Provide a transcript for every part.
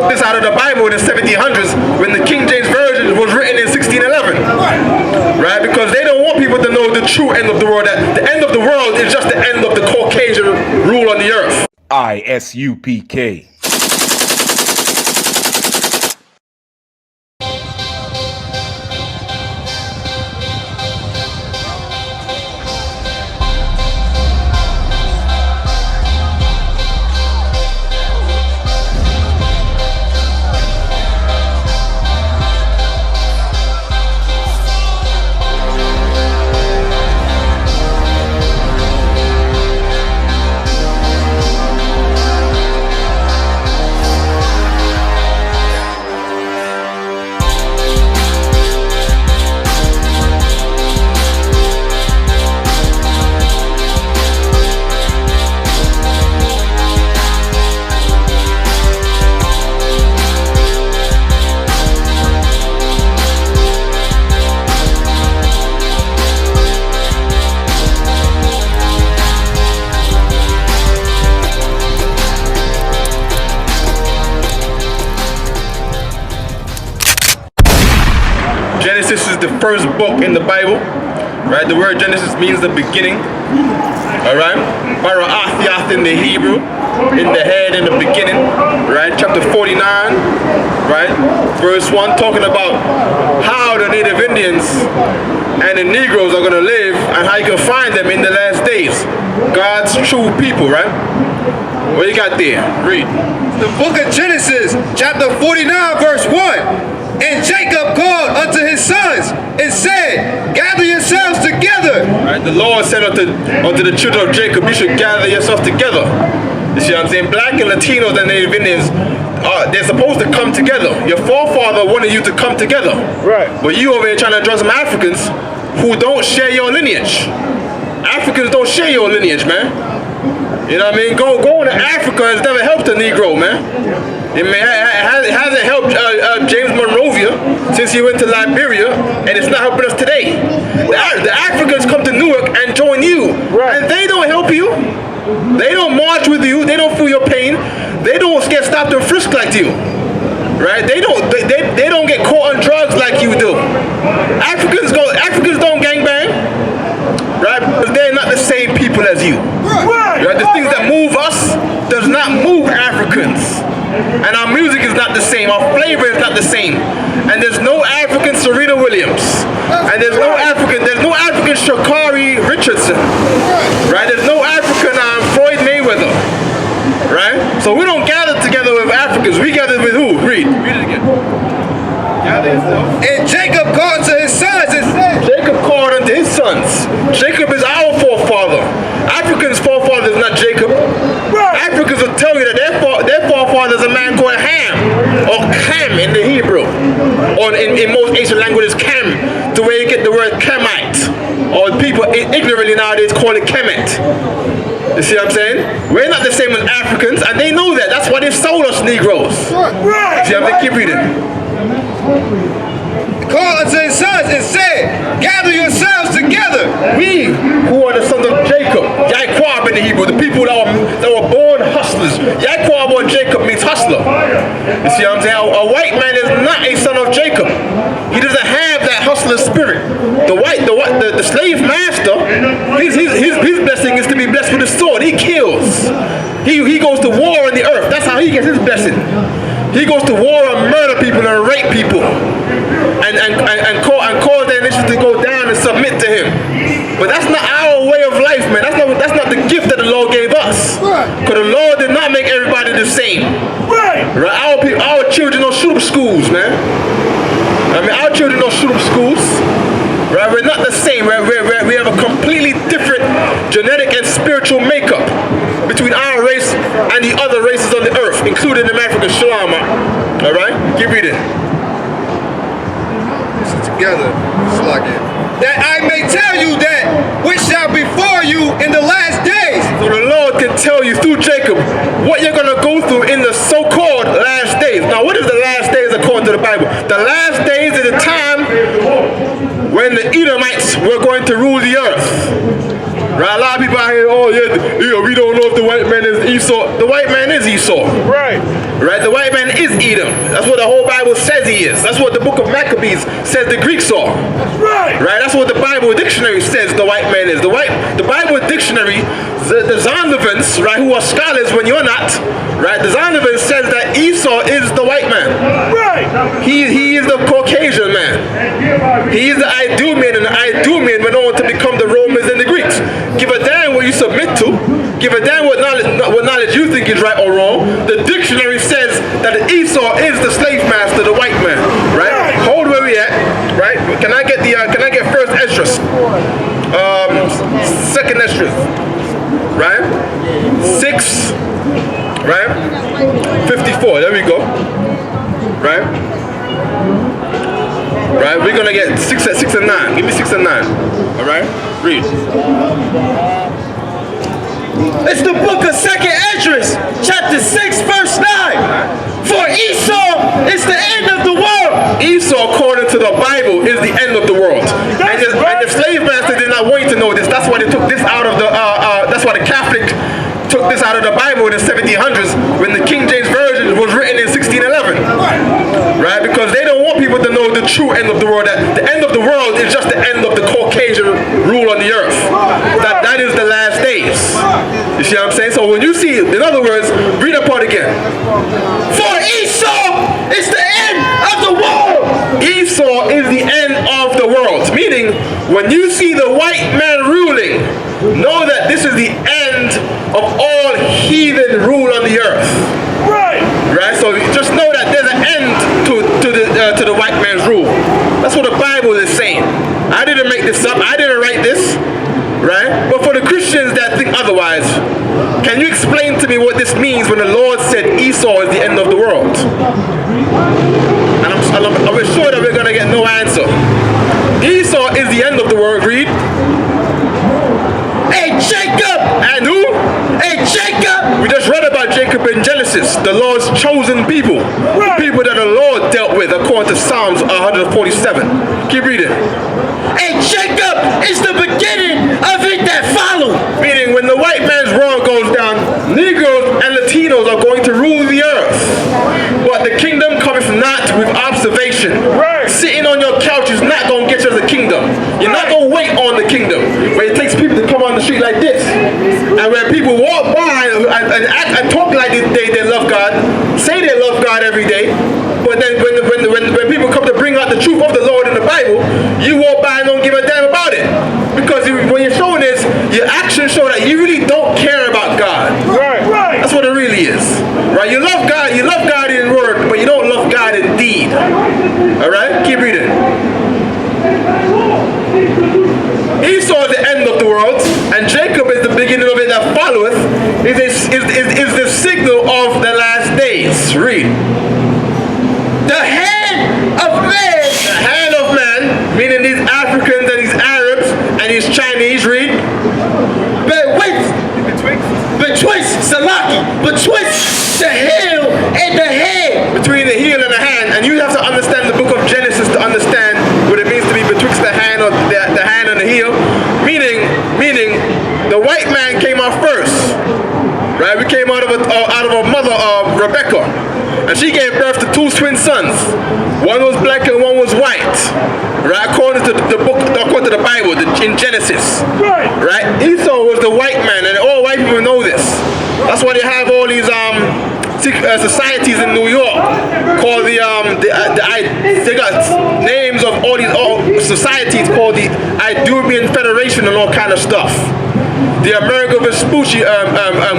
took this out of the Bible in the 1700s when the King James Version was written in 1611. Right? Because they don't want people to know the true end of the world, that the end of the world is just the end of the Caucasian rule on the earth. I.S.U.P.K. Genesis is the first book in the Bible, right? The word Genesis means the beginning, all right? Bara'athiath in the Hebrew, in the head, in the beginning, right? Chapter 49, right? Verse 1, talking about how the native Indians and the Negroes are going to live and how you can find them in the last days. God's true people, right? What you got there? Read. The book of Genesis, chapter 49, verse 1. And Jacob called unto his sons and said, gather yourselves together. Right, the Lord said unto the children of Jacob, you should gather yourselves together. You see what I'm saying? Black and Latinos and Native Indians, they're supposed to come together. Your forefather wanted you to come together. Right. But you over here trying to address some Africans who don't share your lineage. Africans don't share your lineage, man. You know what I mean? Going to Africa has never helped a Negro, man. It hasn't helped James Monrovia since he went to Liberia, and it's not helping us today. The Africans come to Newark and join you, and they don't help you. They don't march with you. They don't feel your pain. They don't get stopped and frisked like you, right? They don't get caught on drugs like you do. Africans don't gangbang, right? Because they're not the same people as you. Right? The things that move us does not move Africans. And our music is not the same, our flavor is not the same. And there's no African Serena Williams. And there's no African Sha'Carri Richardson. Right? There's no African Floyd Mayweather. Right? So we don't gather together with Africans. We gather with who? Read it again. Gather yourself. And Jacob called to his sons and said, Jacob called unto his sons. Jacob is our forefather. Africans' forefather is not Jacob. Africans will tell you that their forefather is a man called Ham, or Cam in the Hebrew, or in most ancient languages, Cam, to where you get the word Camite, or people ignorantly nowadays call it Kemet. You see what I'm saying? We're not the same as Africans, and they know that. That's why they sold us Negroes. See what I'm saying? Keep reading. Called unto his sons and said, gather yourselves together. We who are the sons of Jacob, Yaquab in the Hebrew, the people that were born hustlers. Yaquab or Jacob means hustler. You see what I'm saying? A white man is not a son of Jacob. He doesn't have that hustler spirit. The slave master, his blessing is to be blessed with a sword. He kills. He goes to war on the earth. That's how he gets his blessing. He goes to war and murder people and rape people and cause their nations to go down and submit to him. But that's not our way of life, man. That's not the gift that the Lord gave us. Because the Lord did not make everybody the same. Right? Our children don't shoot up schools, man. I mean, our children don't shoot up schools. Right? We're not the same. We have a completely different genetic and spiritual makeup between our race and the other races on the earth, including the African Shalom. All right? Keep reading. Together, that I may tell you that which shall befall you in the last days. So the Lord can tell you through Jacob what you're going to go through in the so-called last days. Now, what is the last days according to the Bible? The last days is the time when the Edomites were going to rule the earth. Right? A lot of people out here, oh yeah, we don't know if the white man is Esau. The white man is Esau. Right. Right? The white man is Edom. That's what the whole Bible says he is. That's what the book of Maccabees says the Greeks are. Right. That's what the Bible dictionary says the white man is. The Bible dictionary, the Zondervans, right, who are scholars when you're not, right, the Zondervans says that Esau is the white man. Right. He is the Caucasian man. He is the Idumean, and the Idumean went on to become the Romans and the Greeks. Give a damn what you submit to. Give a damn what knowledge you think is right or wrong. The dictionary says that Esau is the slave master, the white man. Right? Hold where we at. Right? Can I get first Esdras? Second Esdras. Right? 6. Right? 54. There we go. Right? Right? We're gonna get 6 and 9. Give me 6 and 9. All right? Read. It's the book of 2nd Esdras, chapter 6, verse 9. For Esau is the end of the world. Esau, according to the Bible, is the end of the world. And the slave master did not want you to know this. That's why they took this out of the. That's why the Catholic took this out of the Bible in the 1700s when the King James Version was written in 1611. Right? Because they don't want people to know the true end of the world. That the end of the world is just the end of the Caucasian rule on the earth. That is the last days. You see what I'm saying? So when you see, in other words, read that part again. For Esau is the end of the world. Esau is the end of the world. Meaning, when you see the white man ruling, know that this is the end of all heathen rule on the earth. Right? So just know that there's an end to the white man's rule. That's what the Bible is saying. I didn't make this up. I didn't write this. Right? But for the Christians that think otherwise, can you explain to me what this means when the Lord said Esau is the end of the world? And I'm sure that we're going to get no answer. Esau is the end of the world. Read. Hey, Jacob! And who? Hey, Jacob! We just read about Jacob in Genesis, the Lord's chosen people. The people that the Lord dealt with according to Psalms 147. Keep reading. Hey, Jacob is the beginning of it that followed. Meaning when the white man's world goes down, Negroes and Latinos are going to rule the earth. But the kingdom cometh not with observation. Sitting on your couch is not going to get you to the kingdom. You're not going to wait on the kingdom. Where it takes people to come on the street like this. And where people walk by and act and talk like they love God, say they love God every day, but then when people come to bring out the truth of the Lord in the Bible, you walk by and don't give a damn about it. Because when you're showing this, your actions show that you really don't care about God. Right. That's what it really is. Right? You love God in word, but you don't love God in deed. Alright? Keep reading. Esau is the end of the world, and Jacob is the beginning of it that followeth, is the signal of the last days. Read. The hand of man. The hand of man, meaning these Africans and these Arabs and these Chinese, read. Between the heel and the head. Between the heel and the hand, and you have to understand the book of Genesis to understand what it means to be betwixt the hand or the hand and the heel. Meaning the white man came out first. Right? We came out of a mother, Rebecca, and she gave birth to 2 twin sons. One was black and one was white. Right? According to the book, according to the Bible, in Genesis. Right? Esau was the white man, and all white people know this. That's why they have all these societies in New York called they got names of all these societies called the Idumean Federation and all kind of stuff. The American Vespucci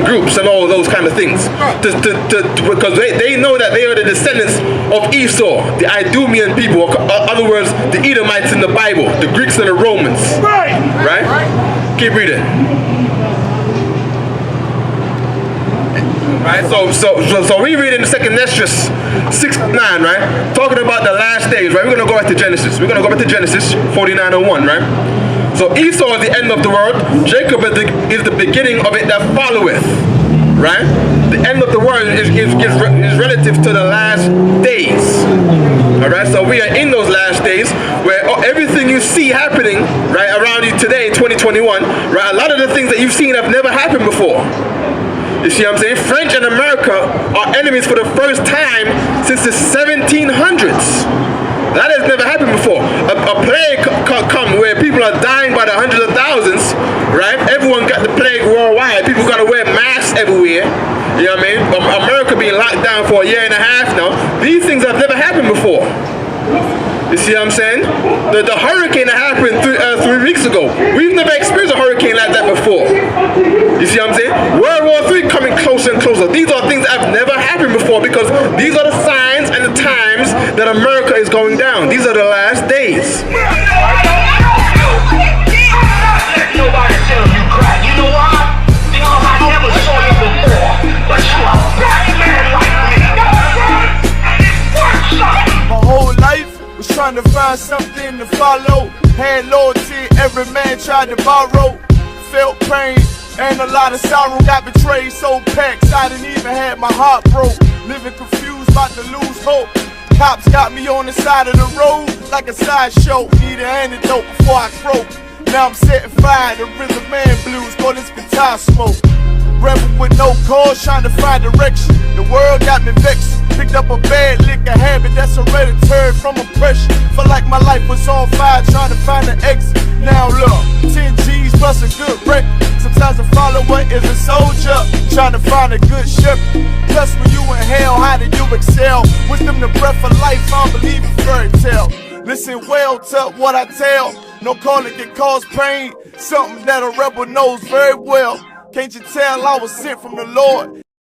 groups and all those kind of things. Because they know that they are the descendants of Esau, the Idumean people, in other words, the Edomites in the Bible, the Greeks and the Romans. Right? Keep reading. Right, so we read in the 2nd Esdras 6:9, right? Talking about the last days, right? We're gonna go back to Genesis. We're gonna go back to Genesis 49:1, right? So Esau is the end of the world. Jacob is the beginning of it that followeth, right? The end of the world is relative to the last days. All right, so we are in those last days where everything you see happening right around you today, 2021, right? A lot of the things that you've seen have never happened before. You see what I'm saying? French and America are enemies for the first time since the 1700s. That has never happened before. A plague come where people are dying by the hundreds of thousands, right? Everyone got the plague worldwide. People got to wear masks everywhere. You know what I mean? America being locked down for a year and a half now. These things have never happened before. You see what I'm saying? The hurricane that happened 3 weeks ago. We've never experienced a hurricane like that before. You see what I'm saying? World War III coming closer and closer. These are things that have never happened before because these are the signs and the times that America is going down. These are the last days. Nobody tell you crap. You know why? Because I never saw you before. But you a black man like me. And it's worth something. My whole life was trying to find something to follow. Had loyalty, every man tried to borrow. Felt pain and a lot of sorrow. Got betrayed, so packed, I didn't even have my heart broke. Living confused, about to lose hope. Cops got me on the side of the road like a sideshow. Need an antidote before I croak. Now I'm setting fire to rhythm man blues, call this guitar smoke. Rebel with no cause, trying to find direction. The world got me vexed. Picked up a bad liquor habit that's hereditary from oppression. Felt like my life was on fire, trying to find an exit. Now look, 10 G's plus a good record. Sometimes a follower is a soldier, trying to find a good shepherd. Plus when you in hell, how do you excel? Wisdom the breath of life, I don't believe in fairy tale. Listen well to what I tell. No calling can cause pain, something that a rebel knows very well. Can't you tell I was sent from the Lord?